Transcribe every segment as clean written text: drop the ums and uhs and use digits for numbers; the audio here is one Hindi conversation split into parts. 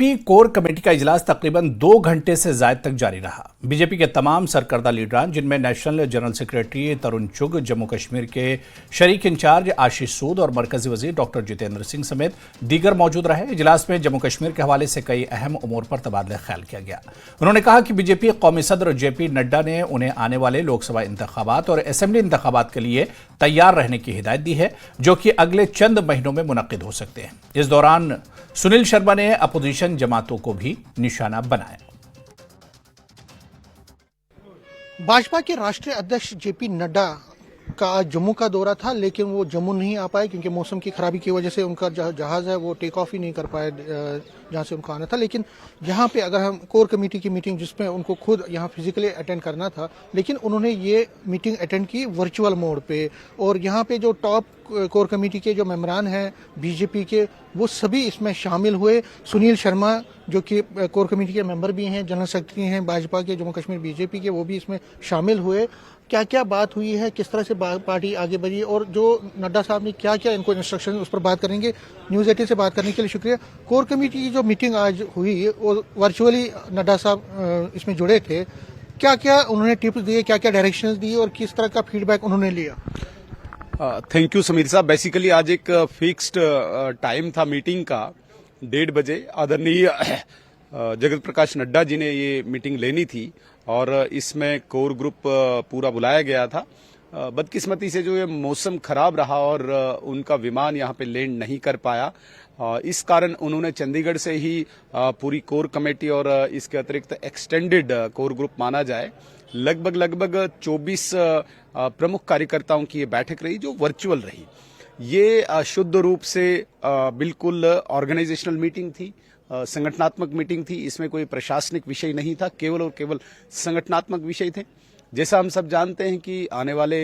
बीजेपी कोर कमेटी का इजलास तकरीबन 2 घंटे से ज्यादा तक जारी रहा। बीजेपी के तमाम सरकर्दा लीडरान, जिनमें नेशनल जनरल सेक्रेटरी तरुण चुग, जम्मू कश्मीर के शरीक इंचार्ज आशीष सूद और मरकजी वजीर डॉक्टर जितेंद्र सिंह समेत दीगर मौजूद रहे। इजलास में जम्मू कश्मीर के हवाले से कई अहम उमूर पर तबादला ख्याल किया गया। उन्होंने कहा कि बीजेपी कौमी सदर जेपी नड्डा ने उन्हें आने वाले लोकसभा इंतखाबात और असेंबली इंतखाबात के लिए तैयार रहने की हिदायत दी है, जो कि अगले चंद महीनों में मुनक्किद हो सकते हैं। इस दौरान सुनील शर्मा ने अपोजिशन जमातों को भी निशाना बनाया। भाजपा के राष्ट्रीय अध्यक्ष जेपी नड्डा का आज जम्मू का दौरा था, लेकिन वो जम्मू नहीं आ पाए क्योंकि मौसम की खराबी की वजह से उनका जहाज है वो टेक ऑफ ही नहीं कर पाए जहां से उनको आना था। लेकिन यहाँ पे अगर हम कोर कमेटी की मीटिंग जिसमें उनको खुद यहाँ फिजिकली अटेंड करना था, लेकिन उन्होंने ये मीटिंग अटेंड की वर्चुअल मोड पे। और यहाँ पे जो टॉप कोर कमेटी के जो मेंबरान हैं बीजेपी के, वो सभी इसमें शामिल हुए। सुनील शर्मा जो कि कोर कमेटी के मेंबर भी हैं, जनरल सेक्रेटरी हैं भाजपा के जम्मू कश्मीर बीजेपी के, वो भी इसमें शामिल हुए। क्या क्या बात हुई है, किस तरह से पार्टी आगे बढ़ी और जो नड्डा साहब ने क्या क्या इनको इंस्ट्रक्शन, उस पर बात करेंगे। न्यूज़ 18 से बात करने के लिए शुक्रिया। कोर कमेटी की जो मीटिंग आज हुई वो वर्चुअली नड्डा साहब इसमें जुड़े थे। क्या क्या उन्होंने टिप्स दिए, क्या क्या डायरेक्शंस दिए और किस तरह का फीडबैक उन्होंने लिया? थैंक यू समीर साहब। बेसिकली आज एक फिक्स्ड टाइम था मीटिंग का, 1:30 बजे। आदरणीय जगत प्रकाश नड्डा जी ने ये मीटिंग लेनी थी और इसमें कोर ग्रुप पूरा बुलाया गया था। बदकिस्मती से जो ये मौसम खराब रहा और उनका विमान यहाँ पे लैंड नहीं कर पाया, इस कारण उन्होंने चंडीगढ़ से ही पूरी कोर कमेटी और इसके अतिरिक्त एक्सटेंडेड कोर ग्रुप माना जाए लगभग 24 प्रमुख कार्यकर्ताओं की ये बैठक रही, जो वर्चुअल रही। ये शुद्ध रूप से बिल्कुल ऑर्गेनाइजेशनल मीटिंग थी, संगठनात्मक मीटिंग थी। इसमें कोई प्रशासनिक विषय नहीं था, केवल और केवल संगठनात्मक विषय थे। जैसा हम सब जानते हैं कि आने वाले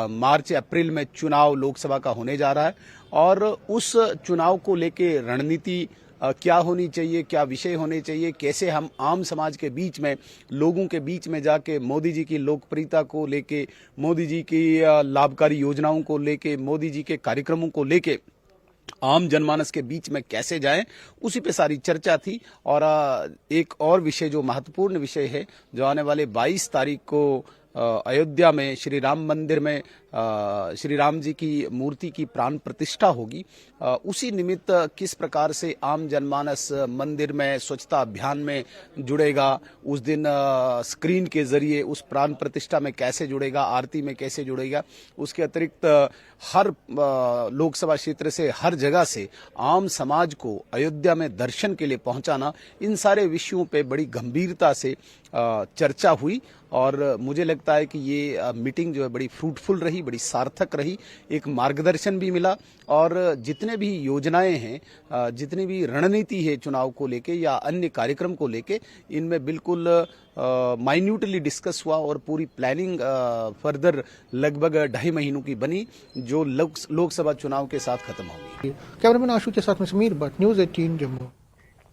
मार्च अप्रैल में चुनाव लोकसभा का होने जा रहा है और उस चुनाव को लेके रणनीति क्या होनी चाहिए, क्या विषय होने चाहिए, कैसे हम आम समाज के बीच में, लोगों के बीच में जाके मोदी जी की लोकप्रियता को लेके, मोदी जी की लाभकारी योजनाओं को लेके, मोदी जी के कार्यक्रमों को लेके आम जनमानस के बीच में कैसे जाएं, उसी पे सारी चर्चा थी। और एक और विषय जो महत्वपूर्ण विषय है, जो आने वाले 22 तारीख को अयोध्या में श्री राम मंदिर में श्री राम जी की मूर्ति की प्राण प्रतिष्ठा होगी, उसी निमित्त किस प्रकार से आम जनमानस मंदिर में स्वच्छता अभियान में जुड़ेगा, उस दिन स्क्रीन के जरिए उस प्राण प्रतिष्ठा में कैसे जुड़ेगा, आरती में कैसे जुड़ेगा। उसके अतिरिक्त हर लोकसभा क्षेत्र से, हर जगह से आम समाज को अयोध्या में दर्शन के लिए पहुंचाना, इन सारे विषयों पे बड़ी गंभीरता से चर्चा हुई। और मुझे लगता है कि ये मीटिंग जो है बड़ी फ्रूटफुल रही, बड़ी सार्थक रही। एक मार्गदर्शन भी मिला और जितने भी योजनाएं हैं, जितनी भी रणनीति है चुनाव को लेके या अन्य कार्यक्रम को लेके, इनमें बिल्कुल माइन्यूटली डिस्कस हुआ और पूरी प्लानिंग फर्दर लगभग 2.5 महीनों की बनी, जो लोकसभा चुनाव के साथ खत्म होगी। कैमरामैन आशु के साथ में समीर भट्ट, न्यूज़ 18 जम्मू।